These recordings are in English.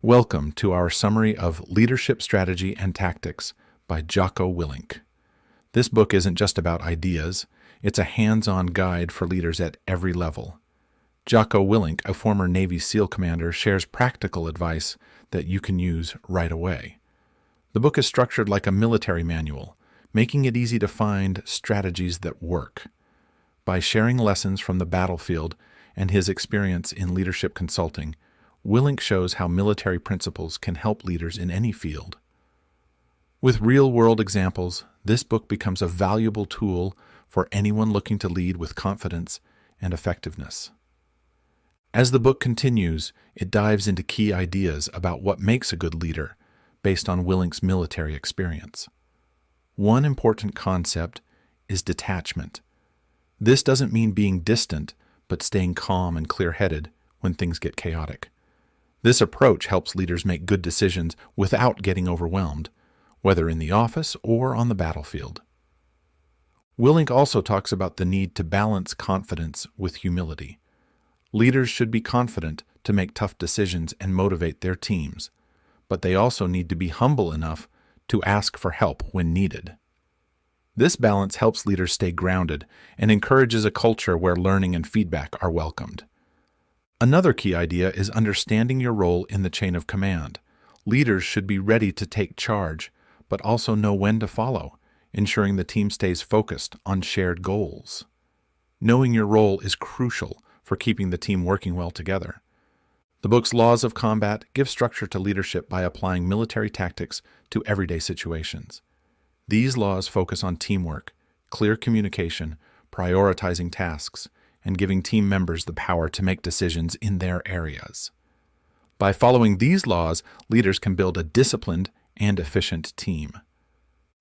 Welcome to our summary of Leadership Strategy and Tactics by Jocko Willink. This book isn't just about ideas, it's a hands-on guide for leaders at every level. Jocko Willink, a former Navy SEAL commander, shares practical advice that you can use right away. The book is structured like a military manual, making it easy to find strategies that work. By sharing lessons from the battlefield and his experience in leadership consulting, Willink shows how military principles can help leaders in any field. With real-world examples, this book becomes a valuable tool for anyone looking to lead with confidence and effectiveness. As the book continues, it dives into key ideas about what makes a good leader based on Willink's military experience. One important concept is detachment. This doesn't mean being distant, but staying calm and clear-headed when things get chaotic. This approach helps leaders make good decisions without getting overwhelmed, whether in the office or on the battlefield. Willink also talks about the need to balance confidence with humility. Leaders should be confident to make tough decisions and motivate their teams, but they also need to be humble enough to ask for help when needed. This balance helps leaders stay grounded and encourages a culture where learning and feedback are welcomed. Another key idea is understanding your role in the chain of command. Leaders should be ready to take charge, but also know when to follow, ensuring the team stays focused on shared goals. Knowing your role is crucial for keeping the team working well together. The book's Laws of Combat give structure to leadership by applying military tactics to everyday situations. These laws focus on teamwork, clear communication, prioritizing tasks, and giving team members the power to make decisions in their areas. By following these laws, leaders can build a disciplined and efficient team.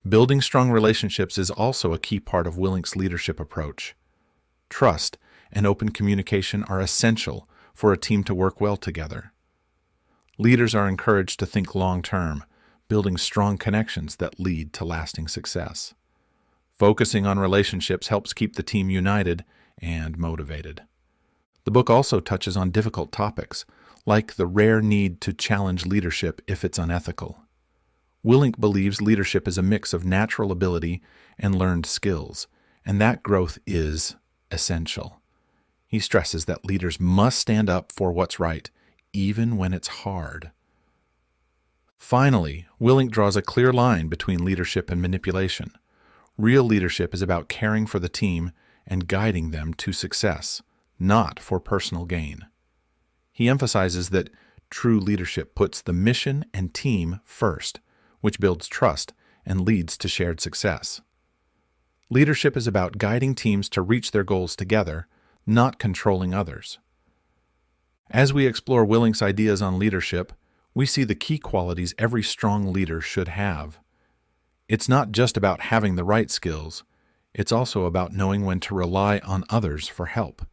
Building strong relationships is also a key part of Willink's leadership approach. Trust and open communication are essential for a team to work well together. Leaders are encouraged to think long-term, building strong connections that lead to lasting success. Focusing on relationships helps keep the team united and motivated. The book also touches on difficult topics, like the rare need to challenge leadership if it's unethical. Willink believes leadership is a mix of natural ability and learned skills, and that growth is essential. He stresses that leaders must stand up for what's right, even when it's hard. Finally, Willink draws a clear line between leadership and manipulation. Real leadership is about caring for the team and guiding them to success, not for personal gain. He emphasizes that true leadership puts the mission and team first, which builds trust and leads to shared success. Leadership is about guiding teams to reach their goals together, not controlling others. As we explore Willink's ideas on leadership, we see the key qualities every strong leader should have. It's not just about having the right skills, it's also about knowing when to rely on others for help.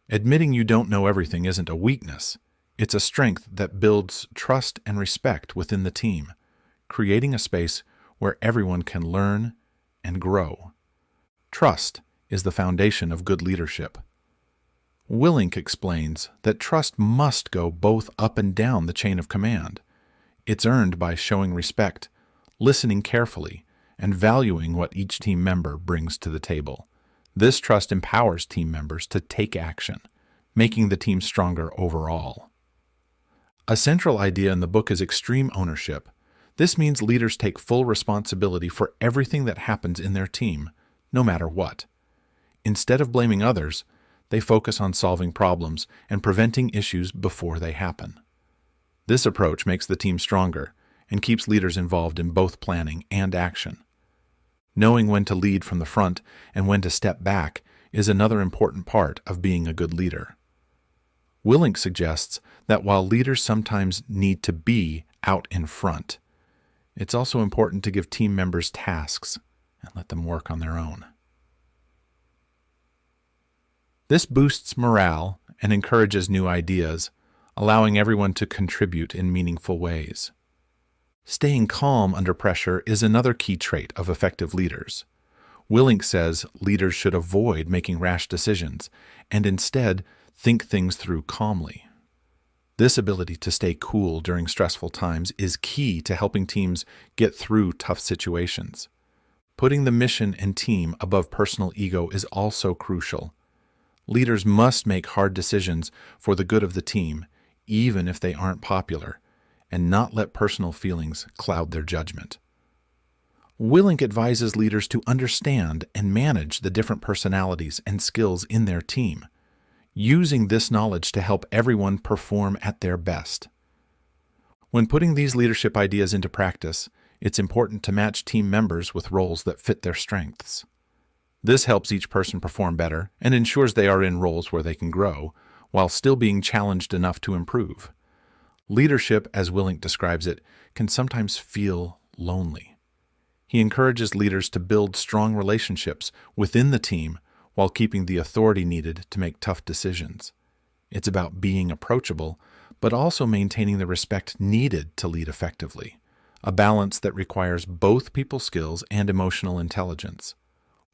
Admitting you don't know everything isn't a weakness, it's a strength that builds trust and respect within the team, creating a space where everyone can learn and grow. Trust is the foundation of good leadership. Willink explains that trust must go both up and down the chain of command. It's earned by showing respect, listening carefully, and valuing what each team member brings to the table. This trust empowers team members to take action, making the team stronger overall. A central idea in the book is extreme ownership. This means leaders take full responsibility for everything that happens in their team, no matter what. Instead of blaming others, they focus on solving problems and preventing issues before they happen. This approach makes the team stronger and keeps leaders involved in both planning and action. Knowing when to lead from the front and when to step back is another important part of being a good leader. Willink suggests that while leaders sometimes need to be out in front, it's also important to give team members tasks and let them work on their own. This boosts morale and encourages new ideas, allowing everyone to contribute in meaningful ways. Staying calm under pressure is another key trait of effective leaders. Willink says leaders should avoid making rash decisions and instead think things through calmly. This ability to stay cool during stressful times is key to helping teams get through tough situations. Putting the mission and team above personal ego is also crucial. Leaders must make hard decisions for the good of the team, even if they aren't popular, and not let personal feelings cloud their judgment. Willink advises leaders to understand and manage the different personalities and skills in their team, using this knowledge to help everyone perform at their best. When putting these leadership ideas into practice, it's important to match team members with roles that fit their strengths. This helps each person perform better and ensures they are in roles where they can grow, while still being challenged enough to improve. Leadership, as Willink describes it, can sometimes feel lonely. He encourages leaders to build strong relationships within the team while keeping the authority needed to make tough decisions. It's about being approachable, but also maintaining the respect needed to lead effectively, a balance that requires both people skills and emotional intelligence.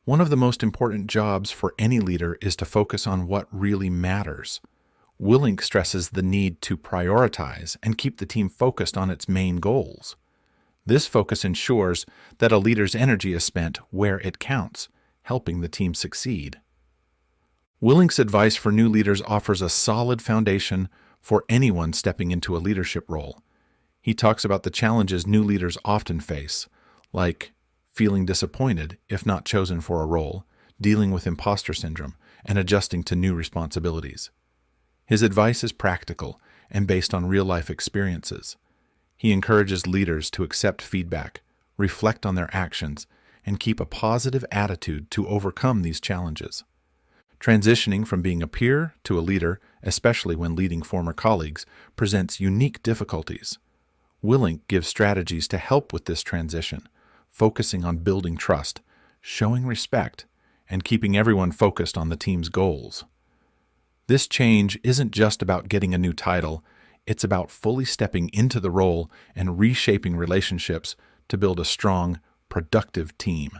One of the most important jobs for any leader is to focus on what really matters. Willink stresses the need to prioritize and keep the team focused on its main goals. This focus ensures that a leader's energy is spent where it counts, helping the team succeed. Willink's advice for new leaders offers a solid foundation for anyone stepping into a leadership role. He talks about the challenges new leaders often face, like feeling disappointed if not chosen for a role, dealing with imposter syndrome, and adjusting to new responsibilities. His advice is practical and based on real-life experiences. He encourages leaders to accept feedback, reflect on their actions, and keep a positive attitude to overcome these challenges. Transitioning from being a peer to a leader, especially when leading former colleagues, presents unique difficulties. Willink gives strategies to help with this transition, focusing on building trust, showing respect, and keeping everyone focused on the team's goals. This change isn't just about getting a new title, it's about fully stepping into the role and reshaping relationships to build a strong, productive team.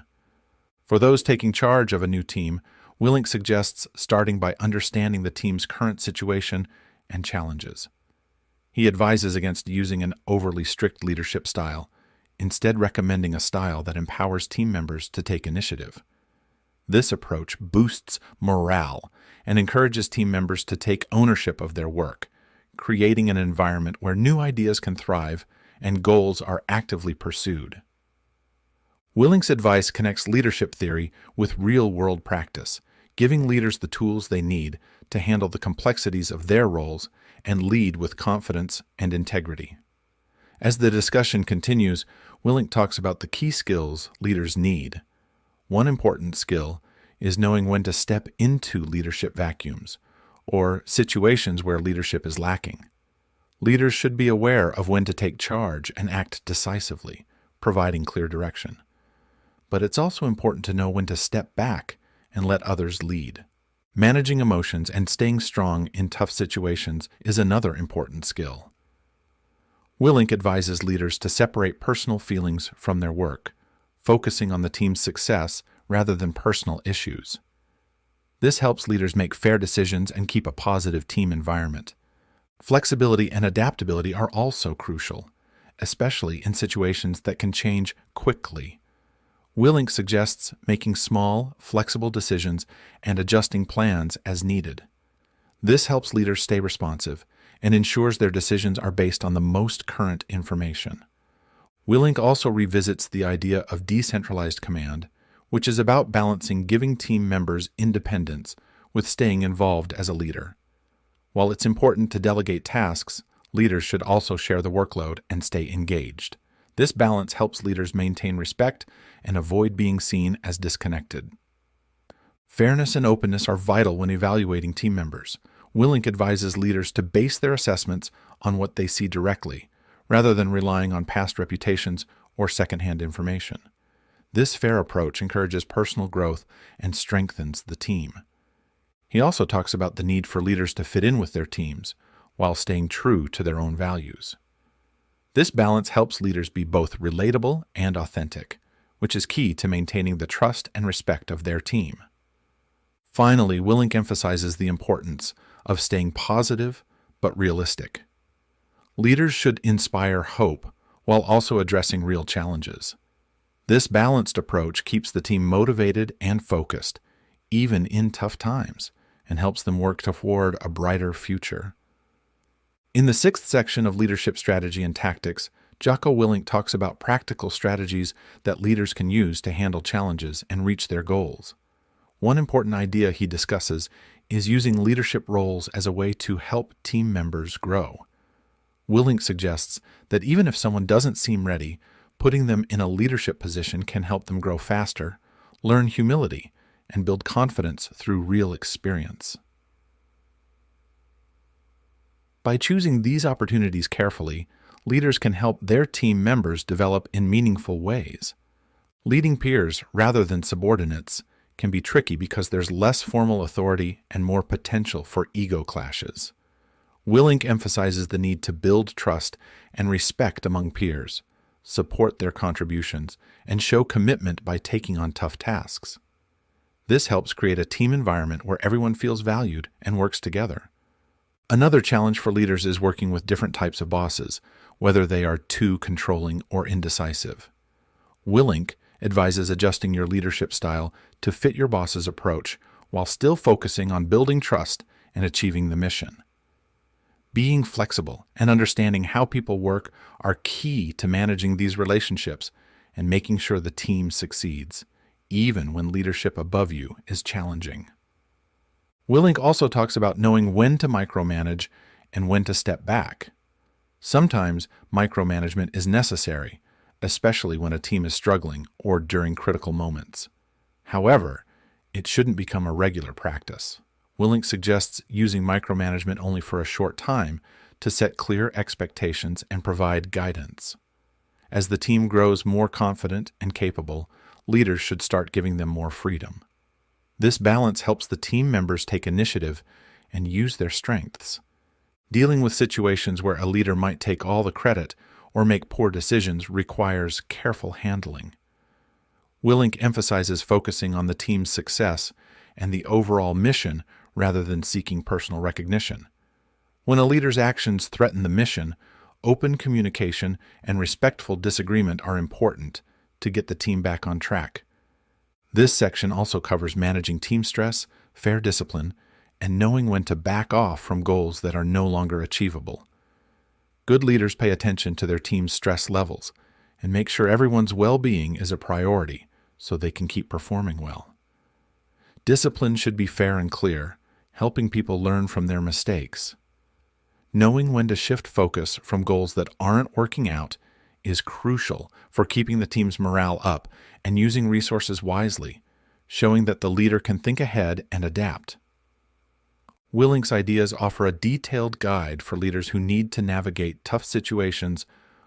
For those taking charge of a new team, Willink suggests starting by understanding the team's current situation and challenges. He advises against using an overly strict leadership style, instead recommending a style that empowers team members to take initiative. This approach boosts morale and encourages team members to take ownership of their work, creating an environment where new ideas can thrive and goals are actively pursued. Willink's advice connects leadership theory with real-world practice, giving leaders the tools they need to handle the complexities of their roles and lead with confidence and integrity. As the discussion continues, Willink talks about the key skills leaders need. One important skill is knowing when to step into leadership vacuums, or situations where leadership is lacking. Leaders should be aware of when to take charge and act decisively, providing clear direction. But it's also important to know when to step back and let others lead. Managing emotions and staying strong in tough situations is another important skill. Willink advises leaders to separate personal feelings from their work, focusing on the team's success rather than personal issues. This helps leaders make fair decisions and keep a positive team environment. Flexibility and adaptability are also crucial, especially in situations that can change quickly. Willink suggests making small, flexible decisions and adjusting plans as needed. This helps leaders stay responsive and ensures their decisions are based on the most current information. Willink also revisits the idea of decentralized command, which is about balancing giving team members independence with staying involved as a leader. While it's important to delegate tasks, leaders should also share the workload and stay engaged. This balance helps leaders maintain respect and avoid being seen as disconnected. Fairness and openness are vital when evaluating team members. Willink advises leaders to base their assessments on what they see directly, rather than relying on past reputations or secondhand information. This fair approach encourages personal growth and strengthens the team. He also talks about the need for leaders to fit in with their teams while staying true to their own values. This balance helps leaders be both relatable and authentic, which is key to maintaining the trust and respect of their team. Finally, Willink emphasizes the importance of staying positive but realistic. Leaders should inspire hope while also addressing real challenges. This balanced approach keeps the team motivated and focused, even in tough times, and helps them work toward a brighter future. In the 6th section of Leadership Strategy and Tactics, Jocko Willink talks about practical strategies that leaders can use to handle challenges and reach their goals. One important idea he discusses is using leadership roles as a way to help team members grow. Willink suggests that even if someone doesn't seem ready, putting them in a leadership position can help them grow faster, learn humility, and build confidence through real experience. By choosing these opportunities carefully, leaders can help their team members develop in meaningful ways. Leading peers rather than subordinates can be tricky because there's less formal authority and more potential for ego clashes. Willink emphasizes the need to build trust and respect among peers, support their contributions, and show commitment by taking on tough tasks. This helps create a team environment where everyone feels valued and works together. Another challenge for leaders is working with different types of bosses, whether they are too controlling or indecisive. Willink advises adjusting your leadership style to fit your boss's approach while still focusing on building trust and achieving the mission. Being flexible and understanding how people work are key to managing these relationships and making sure the team succeeds, even when leadership above you is challenging. Willink also talks about knowing when to micromanage and when to step back. Sometimes micromanagement is necessary, especially when a team is struggling or during critical moments. However, it shouldn't become a regular practice. Willink suggests using micromanagement only for a short time to set clear expectations and provide guidance. As the team grows more confident and capable, leaders should start giving them more freedom. This balance helps the team members take initiative and use their strengths. Dealing with situations where a leader might take all the credit or make poor decisions requires careful handling. Willink emphasizes focusing on the team's success and the overall mission rather than seeking personal recognition. When a leader's actions threaten the mission, open communication and respectful disagreement are important to get the team back on track. This section also covers managing team stress, fair discipline, and knowing when to back off from goals that are no longer achievable. Good leaders pay attention to their team's stress levels and make sure everyone's well-being is a priority so they can keep performing well. Discipline should be fair and clear, helping people learn from their mistakes. Knowing when to shift focus from goals that aren't working out is crucial for keeping the team's morale up and using resources wisely, showing that the leader can think ahead and adapt. Willink's ideas offer a detailed guide for leaders who need to navigate tough situations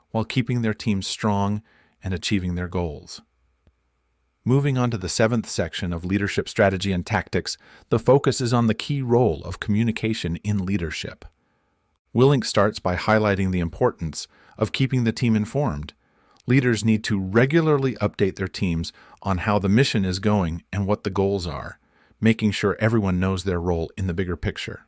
while keeping their teams strong and achieving their goals. Moving on to the 7th section of Leadership Strategy and Tactics, the focus is on the key role of communication in leadership. Willink starts by highlighting the importance of keeping the team informed. Leaders need to regularly update their teams on how the mission is going and what the goals are, making sure everyone knows their role in the bigger picture.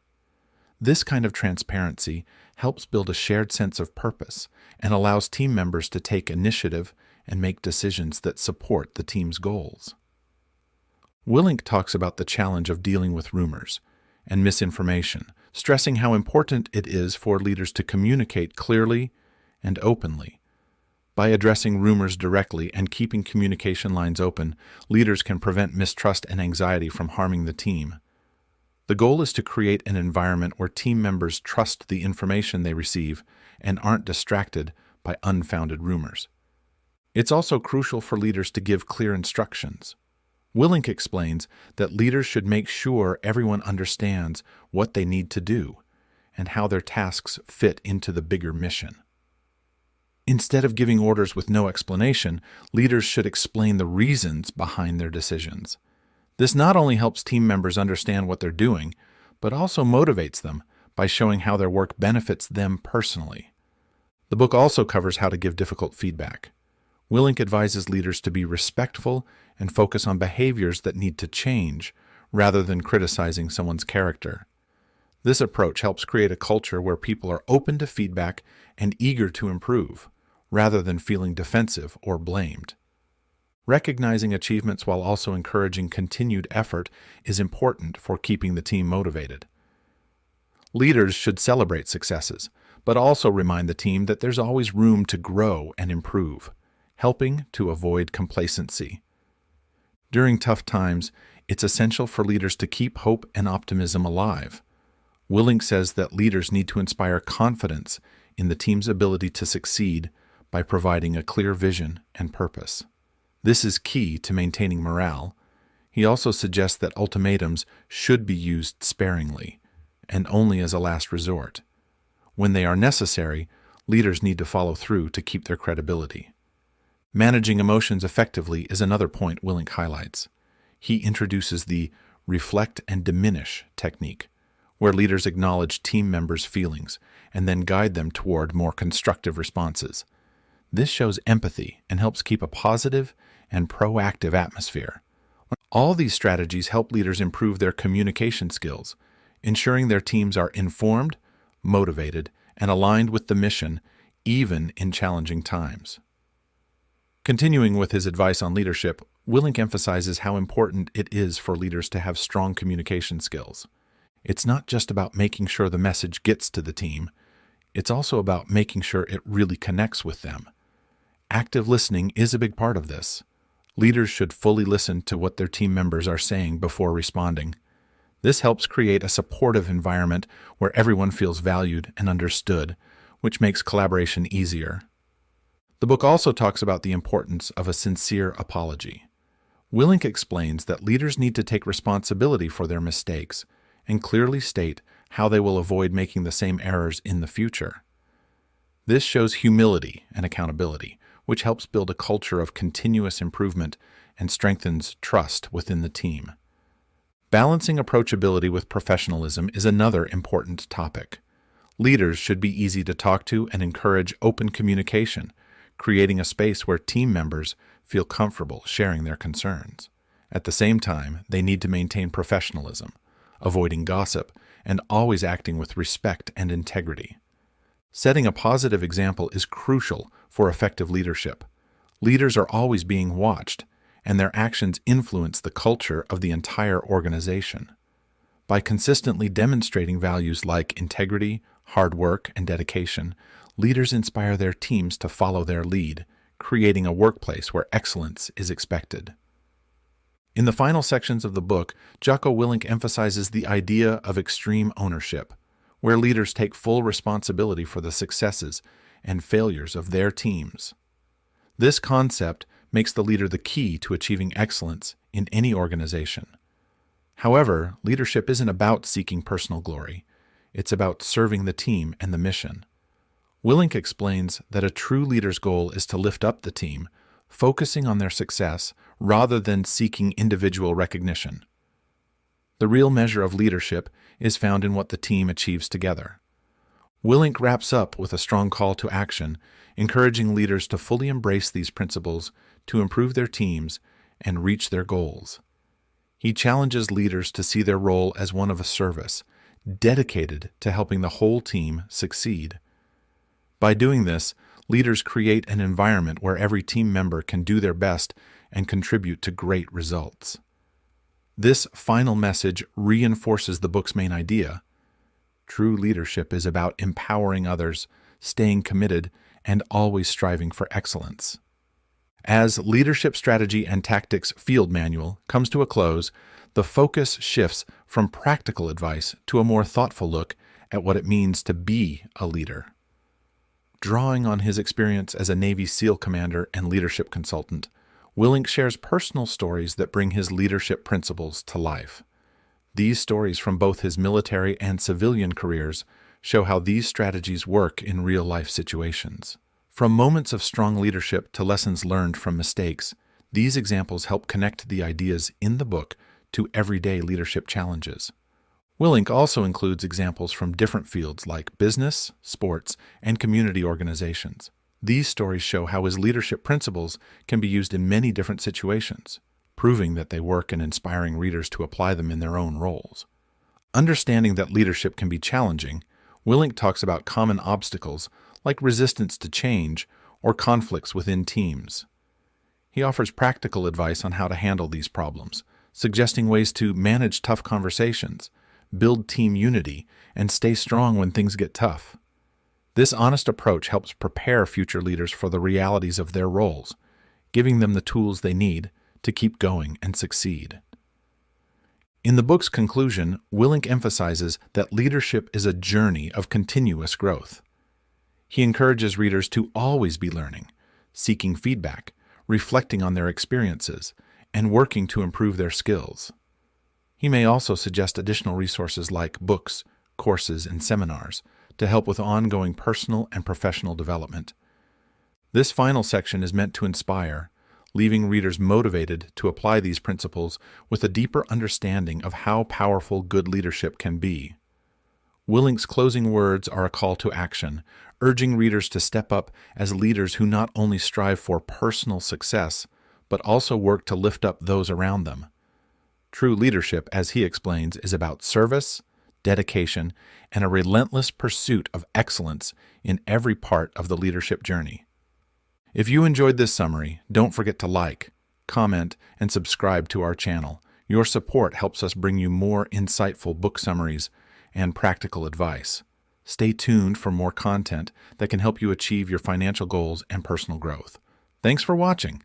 This kind of transparency helps build a shared sense of purpose and allows team members to take initiative and make decisions that support the team's goals. Willink talks about the challenge of dealing with rumors and misinformation, stressing how important it is for leaders to communicate clearly and openly. By addressing rumors directly and keeping communication lines open, leaders can prevent mistrust and anxiety from harming the team. The goal is to create an environment where team members trust the information they receive and aren't distracted by unfounded rumors. It's also crucial for leaders to give clear instructions. Willink explains that leaders should make sure everyone understands what they need to do and how their tasks fit into the bigger mission. Instead of giving orders with no explanation, leaders should explain the reasons behind their decisions. This not only helps team members understand what they're doing, but also motivates them by showing how their work benefits them personally. The book also covers how to give difficult feedback. Willink advises leaders to be respectful and focus on behaviors that need to change, rather than criticizing someone's character. This approach helps create a culture where people are open to feedback and eager to improve, rather than feeling defensive or blamed. Recognizing achievements while also encouraging continued effort is important for keeping the team motivated. Leaders should celebrate successes, but also remind the team that there's always room to grow and improve, helping to avoid complacency. During tough times, it's essential for leaders to keep hope and optimism alive. Willink says that leaders need to inspire confidence in the team's ability to succeed by providing a clear vision and purpose. This is key to maintaining morale. He also suggests that ultimatums should be used sparingly and only as a last resort. When they are necessary, leaders need to follow through to keep their credibility. Managing emotions effectively is another point Willink highlights. He introduces the reflect and diminish technique, where leaders acknowledge team members' feelings and then guide them toward more constructive responses. This shows empathy and helps keep a positive and proactive atmosphere. All these strategies help leaders improve their communication skills, ensuring their teams are informed, motivated, and aligned with the mission, even in challenging times. Continuing with his advice on leadership, Willink emphasizes how important it is for leaders to have strong communication skills. It's not just about making sure the message gets to the team, it's also about making sure it really connects with them. Active listening is a big part of this. Leaders should fully listen to what their team members are saying before responding. This helps create a supportive environment where everyone feels valued and understood, which makes collaboration easier. The book also talks about the importance of a sincere apology. Willink explains that leaders need to take responsibility for their mistakes and clearly state how they will avoid making the same errors in the future. This shows humility and accountability, which helps build a culture of continuous improvement and strengthens trust within the team. Balancing approachability with professionalism is another important topic. Leaders should be easy to talk to and encourage open communication, creating a space where team members feel comfortable sharing their concerns. At the same time, they need to maintain professionalism, avoiding gossip, and always acting with respect and integrity. Setting a positive example is crucial for effective leadership. Leaders are always being watched, and their actions influence the culture of the entire organization. By consistently demonstrating values like integrity, hard work, and dedication, leaders inspire their teams to follow their lead, creating a workplace where excellence is expected. In the final sections of the book, Jocko Willink emphasizes the idea of extreme ownership, where leaders take full responsibility for the successes and failures of their teams. This concept makes the leader the key to achieving excellence in any organization. However, leadership isn't about seeking personal glory. It's about serving the team and the mission. Willink explains that a true leader's goal is to lift up the team, focusing on their success rather than seeking individual recognition. The real measure of leadership is found in what the team achieves together. Willink wraps up with a strong call to action, encouraging leaders to fully embrace these principles to improve their teams and reach their goals. He challenges leaders to see their role as one of a service, dedicated to helping the whole team succeed. By doing this, leaders create an environment where every team member can do their best and contribute to great results. This final message reinforces the book's main idea. True leadership is about empowering others, staying committed, and always striving for excellence. As Leadership Strategy and Tactics Field Manual comes to a close, the focus shifts from practical advice to a more thoughtful look at what it means to be a leader. Drawing on his experience as a Navy SEAL commander and leadership consultant, Willink shares personal stories that bring his leadership principles to life. These stories from both his military and civilian careers show how these strategies work in real-life situations. From moments of strong leadership to lessons learned from mistakes, these examples help connect the ideas in the book to everyday leadership challenges. Willink also includes examples from different fields like business, sports, and community organizations. These stories show how his leadership principles can be used in many different situations, proving that they work and inspiring readers to apply them in their own roles. Understanding that leadership can be challenging, Willink talks about common obstacles like resistance to change or conflicts within teams. He offers practical advice on how to handle these problems, suggesting ways to manage tough conversations, build team unity, and stay strong when things get tough. This honest approach helps prepare future leaders for the realities of their roles, giving them the tools they need to keep going and succeed. In the book's conclusion, Willink emphasizes that leadership is a journey of continuous growth. He encourages readers to always be learning, seeking feedback, reflecting on their experiences, and working to improve their skills. He may also suggest additional resources like books, courses, and seminars to help with ongoing personal and professional development. This final section is meant to inspire, leaving readers motivated to apply these principles with a deeper understanding of how powerful good leadership can be. Willink's closing words are a call to action, urging readers to step up as leaders who not only strive for personal success, but also work to lift up those around them. True leadership, as he explains, is about service, dedication, and a relentless pursuit of excellence in every part of the leadership journey. If you enjoyed this summary, don't forget to like, comment, and subscribe to our channel. Your support helps us bring you more insightful book summaries and practical advice. Stay tuned for more content that can help you achieve your financial goals and personal growth. Thanks for watching.